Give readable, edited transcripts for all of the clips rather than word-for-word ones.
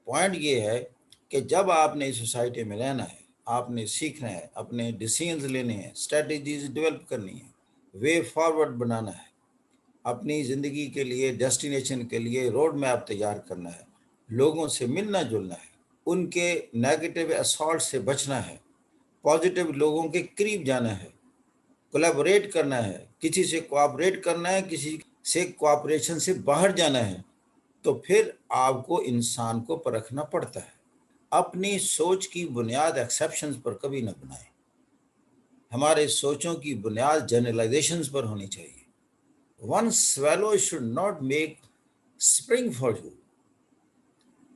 Point ये है कि जब आपने इस सोसाइटी में रहना है, आपने सीखना है, अपने डिसीजंस लेने हैं, स्ट्रेटजीज डेवलप करनी है, वे फॉरवर्ड बनाना है, अपनी ज़िंदगी के लिए, डेस्टिनेशन के लिए रोड मैप तैयार करना है, लोगों से मिलना जुलना है, उनके नेगेटिव असॉल्ट से बचना है, पॉजिटिव लोगों के करीब जाना है, कोलैबोरेट करना है, किसी से कोऑपरेट करना है, किसी से कोऑपरेशन से बाहर जाना है, तो फिर आपको इंसान को परखना पड़ता है। अपनी सोच की बुनियाद एक्सेप्शंस पर कभी न बनाएं। हमारे सोचों की बुनियाद जनरलाइजेशंस पर होनी चाहिए। One swallow should not make spring for you.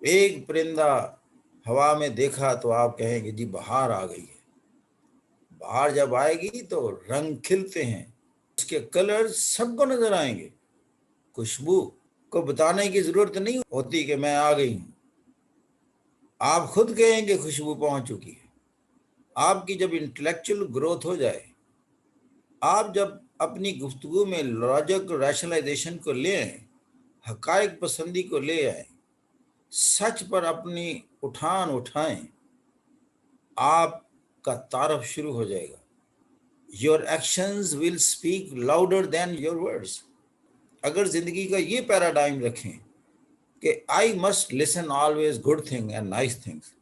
एक परिंदा हवा में देखा तो आप कहेंगे जी बहार आ गई है। बहार जब आएगी तो रंग खिलते हैं, उसके कलर सबको नजर आएंगे। खुशबू को बताने की जरूरत नहीं होती कि मैं आ गई हूं, आप खुद कहेंगे खुशबू पहुंच चुकी है। आपकी जब इंटेलेक्चुअल ग्रोथ हो जाए, आप जब अपनी गुफ्तगू में लॉजिक रैशनलाइजेशन को ले आए, हकायक पसंदी को ले आए, सच पर अपनी उठान उठाएं, आपका तारफ शुरू हो जाएगा। Your actions will speak louder than your words. अगर जिंदगी का ये पैराडाइम रखें कि I must listen always good thing and nice things,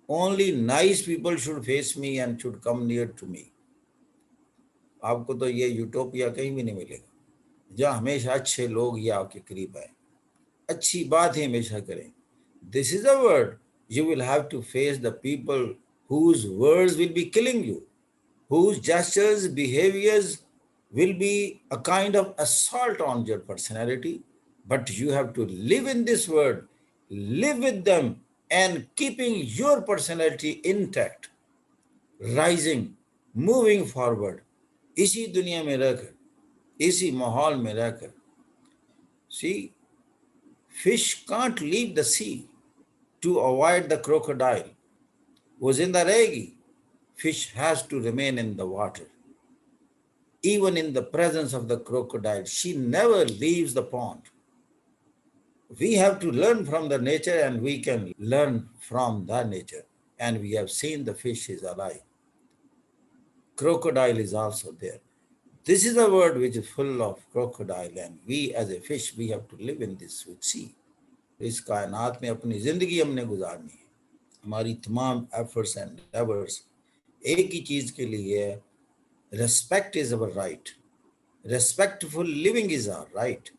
only nice people should face me and should come near to me, आपको तो ये यूटोपिया कहीं भी नहीं मिलेगा जहाँ हमेशा अच्छे लोग ही आपके करीब आए, अच्छी बात ही हमेशा करें। This is a word you will have to face the people whose words will be killing you, whose gestures, behaviors will be a kind of assault on your personality. But you have to live in this world, live with them, and keeping your personality intact, rising, moving forward. इसी दुनिया में रहकर, इसी माहौल में रहकर, see, fish can't leave the sea to avoid the crocodile. वो जिंदा रहेगी. Fish has to remain in the water. Even in the presence of the crocodile, she never leaves the pond. We have to learn from the nature, and we can learn from the nature. And we have seen the fish is alive. Crocodile is also there. This is a world which is full of crocodile, and we as a fish, we have to live in this sea. इस कायनात में अपनी जिंदगी हमने गुजारनी है. हमारी तमाम efforts and Evarts एक ही चीज के लिए है. Respect is our right. Respectful living is our right.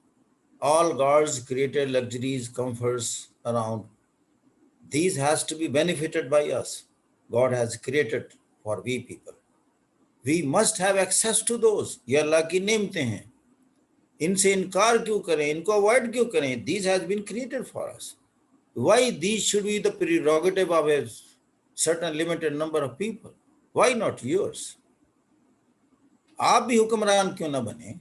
All God's created luxuries, comforts around, these has to be benefited by us. God has created for we people. We must have access to those. ये अल्लाह की नेमतें हैं. इनसे इनकार क्यों करें, इनको avoid क्यों करें? These has been created for us. Why these should be the prerogative of a certain limited number of people? Why not yours? आप भी हुक्मरान क्यों ना बने?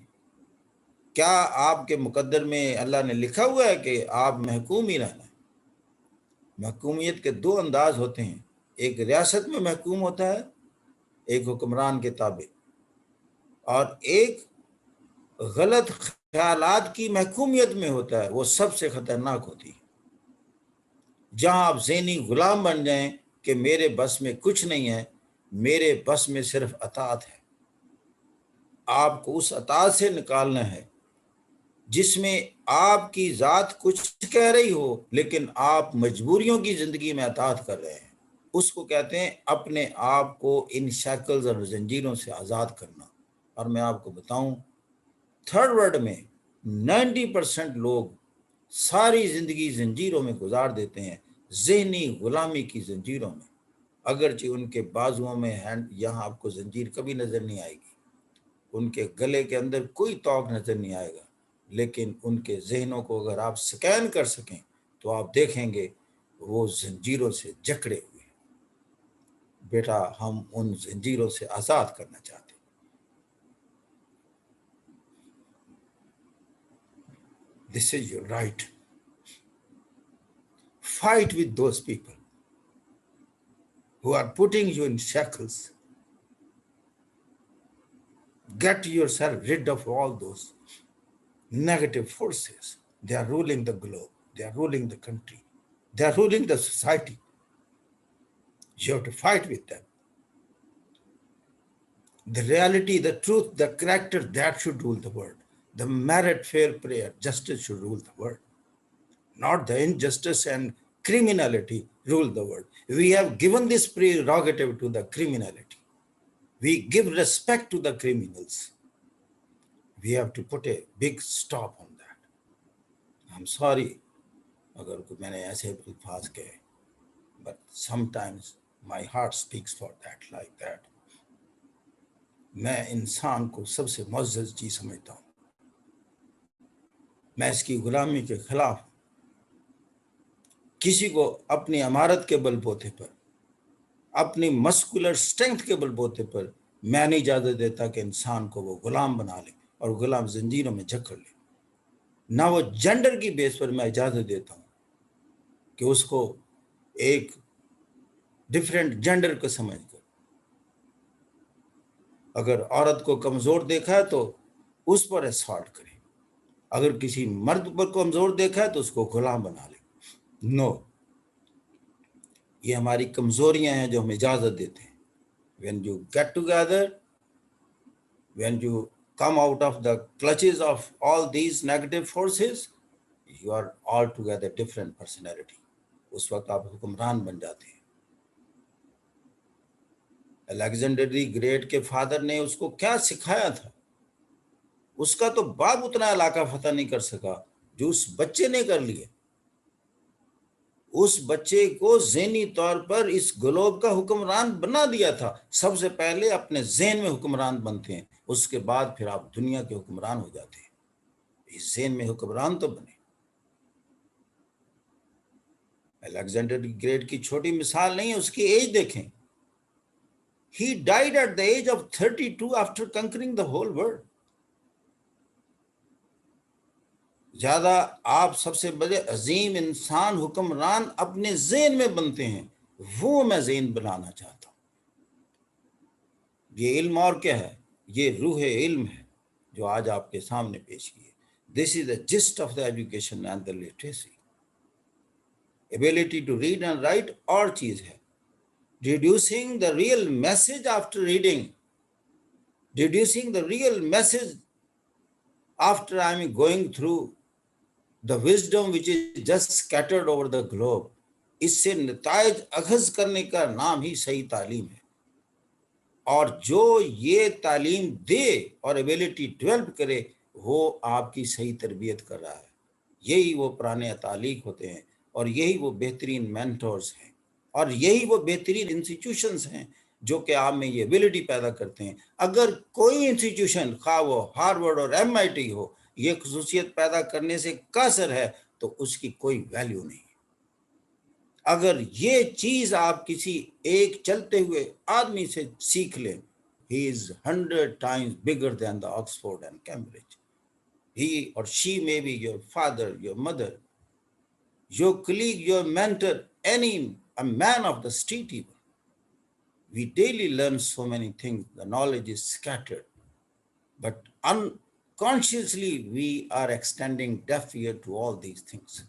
क्या आपके मुकद्दर में अल्लाह ने लिखा हुआ है कि आप महकूम ही रहना है? महकूमियत के दो अंदाज होते हैं. एक रियासत में महकूम होता है, एक हुक्मरान के ताबे, और एक गलत ख्यालात की महकूमियत में होता है. वो सबसे खतरनाक होती है. जहां आप ज़हनी गुलाम बन जाएं कि मेरे बस में कुछ नहीं है, मेरे बस में सिर्फ अताअत है. आपको उस अताअत से निकालना है जिसमें आपकी जात कुछ कह रही हो लेकिन आप मजबूरियों की जिंदगी में अताअत कर रहे हैं. उसको कहते हैं अपने आप को इन शैकल्स और जंजीरों से आज़ाद करना. और मैं आपको बताऊं, थर्ड वर्ल्ड में 90% लोग सारी जिंदगी जंजीरों में गुजार देते हैं, ज़हनी गुलामी की जंजीरों में. अगरचे उनके बाजुओं में हैंड, यहाँ आपको जंजीर कभी नजर नहीं आएगी, उनके गले के अंदर कोई तौक नजर नहीं आएगा, लेकिन उनके जहनों को अगर आप स्कैन कर सकें तो आप देखेंगे वो जंजीरों से जकड़े हुए. बेटा, हम उन जंजीरों से आजाद करना चाहते हैं. This is your right. Fight with those people who are putting you in shackles. Get yourself rid of all those negative forces. They are ruling the globe. They are ruling the country. They are ruling the society. You have to fight with them. The reality, the truth, the character, that should rule the world. The merit, fair play, justice should rule the world. Not the injustice and criminality rule the world. We have given this prerogative to the criminality. We give respect to the criminals. We have to put a big stop on that. I'm sorry अगर मैंने ऐसे अल्फाज कहे, but sometimes my heart speaks for that like that. मैं इंसान को सबसे मुअज़्ज़ज़ चीज समझता हूँ. मैं इसकी गुलामी के खिलाफ किसी को अपनी अमारत के बलबूते पर, अपनी मस्कुलर स्ट्रेंथ के बलबूते पर मैं नहीं इजाजत देता कि इंसान को वो गुलाम बना ले और गुलाम जंजीरों में जकड़ ले. ना वो जेंडर की बेस पर मैं इजाजत देता हूं कि उसको एक डिफरेंट जेंडर को समझकर अगर औरत को कमजोर देखा है तो उस पर असॉल्ट करे, अगर किसी मर्द पर कमजोर देखा है तो उसको गुलाम बना ले. नो, ये हमारी कमजोरियां हैं जो हम इजाजत देते हैं. When you get together, when you come out of the clutches of all these negative forces, you are altogether different personality. उस वक्त आप हुक्मरान बन जाते हैं. अलेक्जेंडर द ग्रेट के फादर ने उसको क्या सिखाया था? उसका तो बाप उतना इलाका फतह नहीं कर सका जो उस बच्चे ने कर लिया. उस बच्चे को ज़हनी तौर पर इस ग्लोब का हुक्मरान बना दिया था. सबसे पहले अपने ज़हन में हुक्मरान बनते हैं, उसके बाद फिर आप दुनिया के हुक्मरान हो जाते हैं. इस ज़हन में हुक्मरान तो बने. अलेक्जेंडर द ग्रेट की छोटी मिसाल नहीं है, उसकी एज देखें. He died at the age of 32 after conquering the whole world. ज्यादा आप सबसे बड़े अजीम इंसान हुक्मरान अपने ज़हन में बनते हैं, वो मैं ज़हन बनाना चाहता हूं. ये इल्म और क्या है? ये रूह इल्म है जो आज आपके सामने पेश की है. This is the gist of the education and the literacy. Ability to read and write और चीज है. Deducing the real message after reading, deducing the real message after I am going through the wisdom which is just scattered over the globe. इससे नतायज अखज़ करने का नाम ही सही तालीम है. और जो ये तालीम दे और एबिलिटी डेवलप करे, वो आपकी सही तरबियत कर रहा है. यही वो पुराने तालीक होते हैं और यही वो बेहतरीन मेंटोर्स हैं और यही वो बेहतरीन इंस्टीट्यूशंस हैं जो कि आप में ये एबिलिटी पैदा करते हैं. अगर कोई इंस्टीट्यूशन, खा वो हार्वर्ड और MIT हो, ये खसूसियत पैदा करने से कासर है तो उसकी कोई वैल्यू नहीं. अगर ये चीज आप किसी एक चलते हुए आदमी से सीख लें, he is 100 times bigger than the Oxford and Cambridge. He or she may be your father, your mother, your colleague, your mentor, a man of the street even. We daily learn so many things. The knowledge is scattered, but unconsciously we are extending deaf ear to all these things.